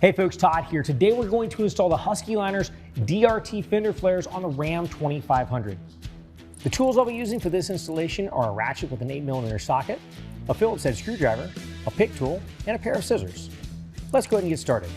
Hey folks, Todd here. Today we're going to install the Husky DRT Fender Flares on the Ram 2500. The tools I'll be using for this installation are a ratchet with an 8mm socket, a Phillips head screwdriver, a pick tool, and a pair of scissors. Let's go ahead and get started.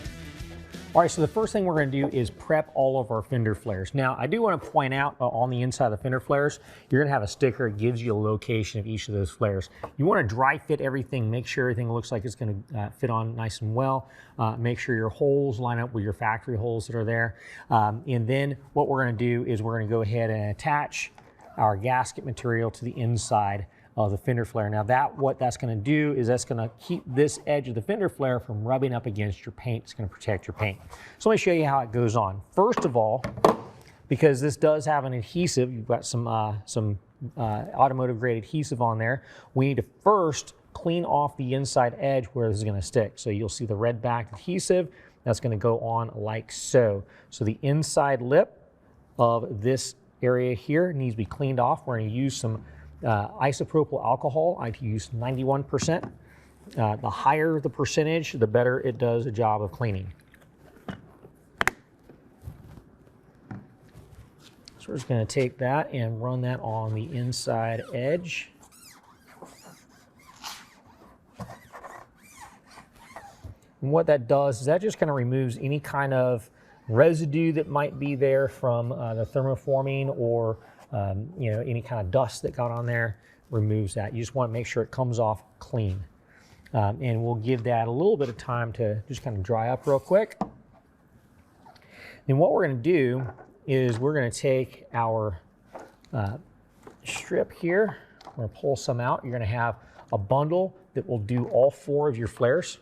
All right, so the first thing we're going to do is prep all of our fender flares. Now, I do want to point out on the inside of the fender flares, you're going to have a sticker that gives you a location of each of those flares. You want to dry fit everything, make sure everything looks like it's going to fit on nice and well. Make sure your holes line up with your factory holes that are there. And then what we're going to do is we're going to go ahead and attach our gasket material to the inside of the fender flare. Now what that's going to do is that's going to keep this edge of the fender flare from rubbing up against your paint. It's going to protect your paint. So let me show you how it goes on. First of all, because this does have an adhesive, you've got some automotive grade adhesive on there, we need to first clean off the inside edge where this is going to stick. So you'll see the red backed adhesive that's going to go on like so. So the inside lip of this area here needs to be cleaned off. We're going to use some isopropyl alcohol. I use 91%. The higher the percentage, the better it does a job of cleaning. So we're just going to take that and run that on the inside edge. And what that does is that just kind of removes any kind of residue that might be there from the thermoforming or any kind of dust that got on there. Removes that. You just want to make sure it comes off clean. And we'll give that a little bit of time to just kind of dry up real quick. Then what we're going to do is we're going to take our strip here. We're going to pull some out. You're going to have a bundle that will do all 4 of your flares.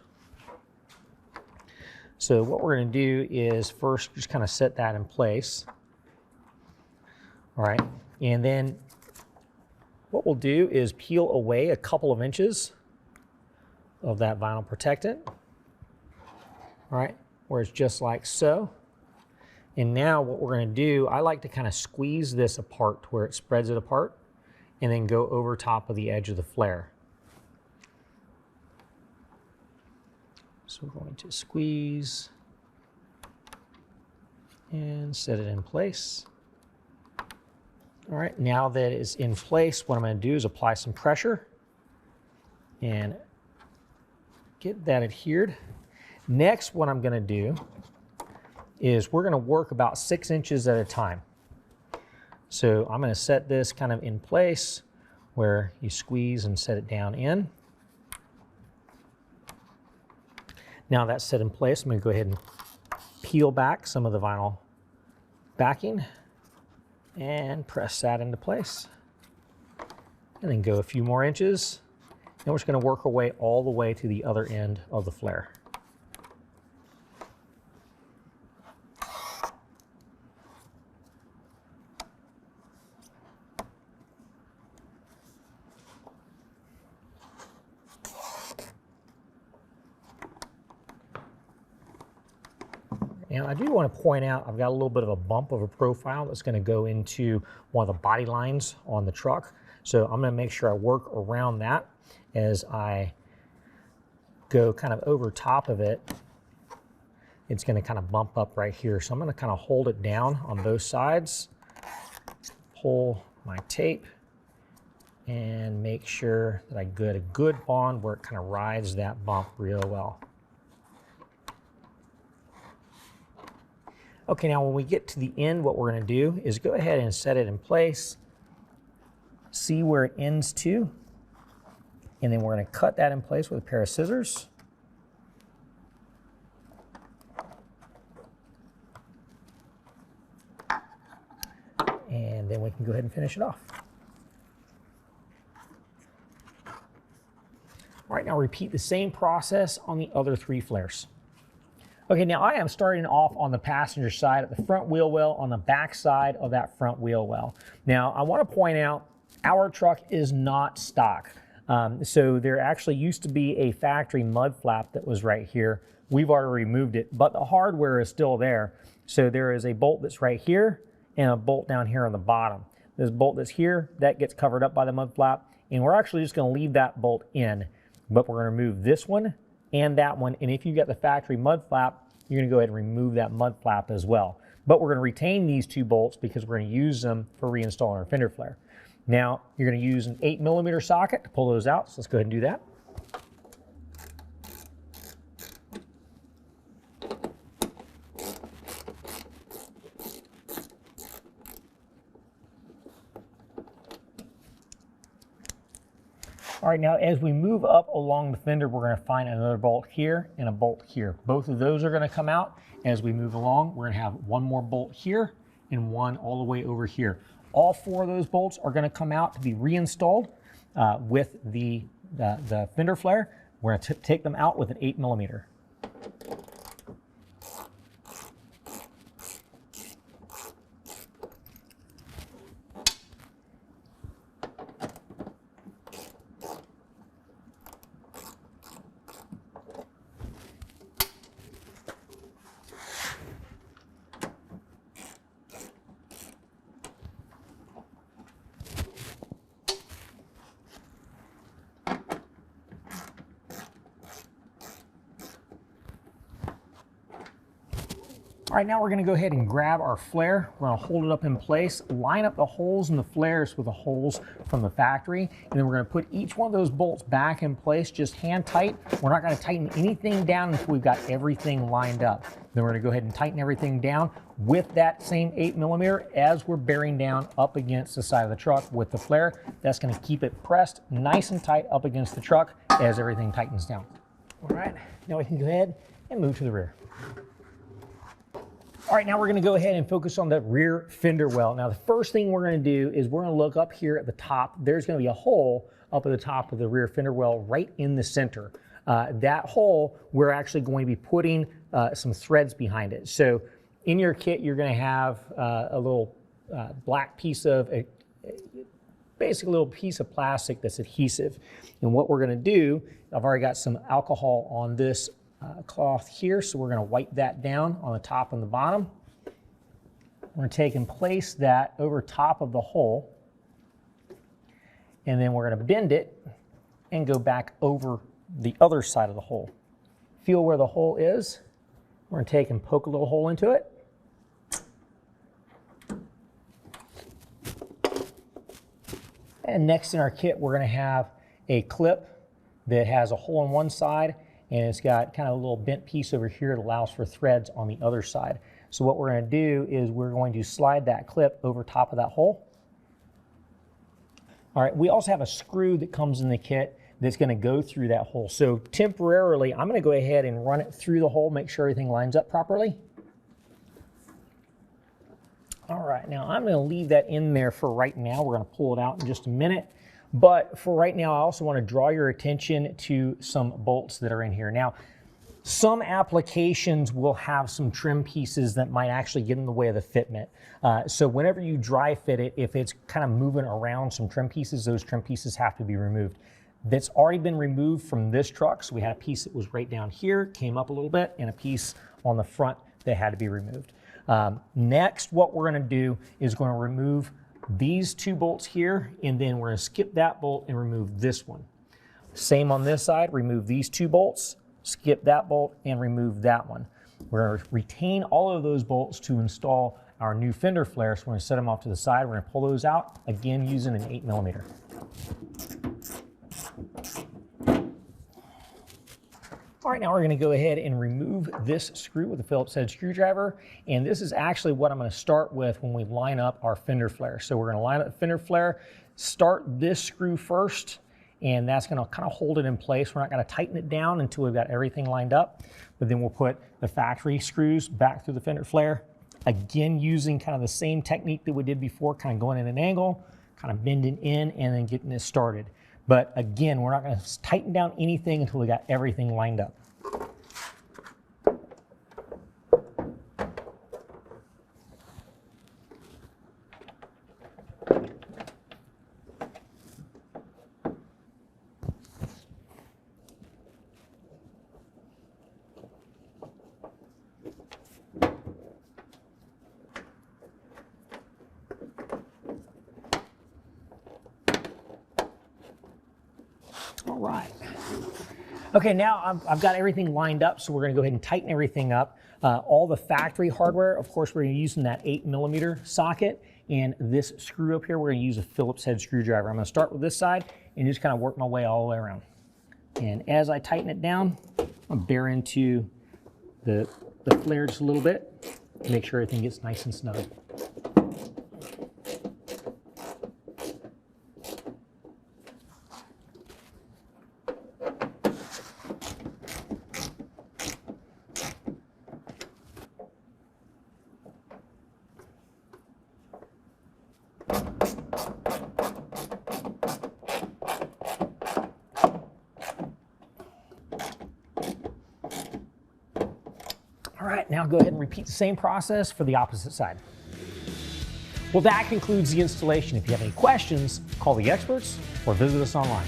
So what we're going to do is first just kind of set that in place. All right, and then what we'll do is peel away a couple of inches of that vinyl protectant. All right, where it's just like so. And now what we're going to do, I like to kind of squeeze this apart to where it spreads it apart and then go over top of the edge of the flare. So we're going to squeeze and set it in place. All right, now that it's in place, what I'm going to do is apply some pressure and get that adhered. Next, what I'm going to do is we're going to work about 6 inches at a time. So I'm going to set this kind of in place where you squeeze and set it down in. Now that's set in place, I'm going to go ahead and peel back some of the vinyl backing and press that into place. And then go a few more inches. Then we're just going to work our way all the way to the other end of the flare. Now I do want to point out I've got a little bit of a bump of a profile that's going to go into one of the body lines on the truck. So I'm going to make sure I work around that as I go kind of over top of it. It's going to kind of bump up right here. So I'm going to kind of hold it down on both sides, pull my tape, and make sure that I get a good bond where it kind of rides that bump real well. Okay, now when we get to the end, what we're going to do is go ahead and set it in place, see where it ends to, and then we're going to cut that in place with a pair of scissors. And then we can go ahead and finish it off. All right, now repeat the same process on the other 3 flares. Okay, now I am starting off on the passenger side at the front wheel well on the back side of that front wheel well. Now, I want to point out our truck is not stock. So there actually used to be a factory mud flap that was right here. We've already removed it, but the hardware is still there. So there is a bolt that's right here and a bolt down here on the bottom. This bolt that's here, that gets covered up by the mud flap, and we're actually just going to leave that bolt in, but we're going to remove this one and that one. And if you've got the factory mud flap, you're going to go ahead and remove that mud flap as well. But we're going to retain these 2 bolts because we're going to use them for reinstalling our fender flare. Now, you're going to use an 8mm socket to pull those out, so let's go ahead and do that. All right, now as we move up along the fender, we're going to find another bolt here and a bolt here. Both of those are going to come out. As we move along, we're going to have one more bolt here and one all the way over here. All 4 of those bolts are going to come out to be reinstalled with the fender flare. We're going to take them out with an 8mm. All right, now we're going to go ahead and grab our flare. We're going to hold it up in place, line up the holes in the flares with the holes from the factory, and then we're going to put each one of those bolts back in place, just hand tight. We're not going to tighten anything down until we've got everything lined up. Then we're going to go ahead and tighten everything down with that same 8mm as we're bearing down up against the side of the truck with the flare. That's going to keep it pressed nice and tight up against the truck as everything tightens down. All right, now we can go ahead and move to the rear. All right, now we're going to go ahead and focus on the rear fender well. Now, the first thing we're going to do is we're going to look up here at the top. There's going to be a hole up at the top of the rear fender well right in the center. That hole, we're actually going to be putting some threads behind it. So in your kit, you're going to have a little black piece of, basically a little piece of plastic that's adhesive. And what we're going to do, I've already got some alcohol on this cloth here, so we're going to wipe that down on the top and the bottom. We're going to take and place that over top of the hole, and then we're going to bend it and go back over the other side of the hole. Feel where the hole is. We're going to take and poke a little hole into it. And next in our kit, we're going to have a clip that has a hole on one side, and it's got kind of a little bent piece over here that allows for threads on the other side. So what we're going to do is we're going to slide that clip over top of that hole. All right, we also have a screw that comes in the kit that's going to go through that hole. So temporarily, I'm going to go ahead and run it through the hole, make sure everything lines up properly. All right, now I'm going to leave that in there for right now. We're going to pull it out in just a minute. But for right now, I also want to draw your attention to some bolts that are in here. Now, some applications will have some trim pieces that might actually get in the way of the fitment. So whenever you dry fit it, if it's kind of moving around some trim pieces, those trim pieces have to be removed. That's already been removed from this truck. So we had a piece that was right down here, came up a little bit, and a piece on the front that had to be removed. Next, what we're going to do is going to remove these 2 bolts here, and then we're going to skip that bolt and remove this one. Same on this side, remove these 2 bolts, skip that bolt, and remove that one. We're going to retain all of those bolts to install our new fender flare, so we're going to set them off to the side. We're going to pull those out, again using an 8mm. All right, now we're going to go ahead and remove this screw with a Phillips head screwdriver. And this is actually what I'm going to start with when we line up our fender flare. So we're going to line up the fender flare, start this screw first, and that's going to kind of hold it in place. We're not going to tighten it down until we've got everything lined up. But then we'll put the factory screws back through the fender flare. Again, using kind of the same technique that we did before, kind of going at an angle, kind of bending in, and then getting this started. But again, we're not going to tighten down anything until we got everything lined up. Okay, now I've got everything lined up, so we're gonna go ahead and tighten everything up. All the factory hardware, of course, we're using that 8mm socket, and this screw up here, we're gonna use a Phillips head screwdriver. I'm gonna start with this side and just kind of work my way all the way around. And as I tighten it down, I'll bear into the flare just a little bit to make sure everything gets nice and snug. All right, now go ahead and repeat the same process for the opposite side. Well, that concludes the installation. If you have any questions, call the experts or visit us online.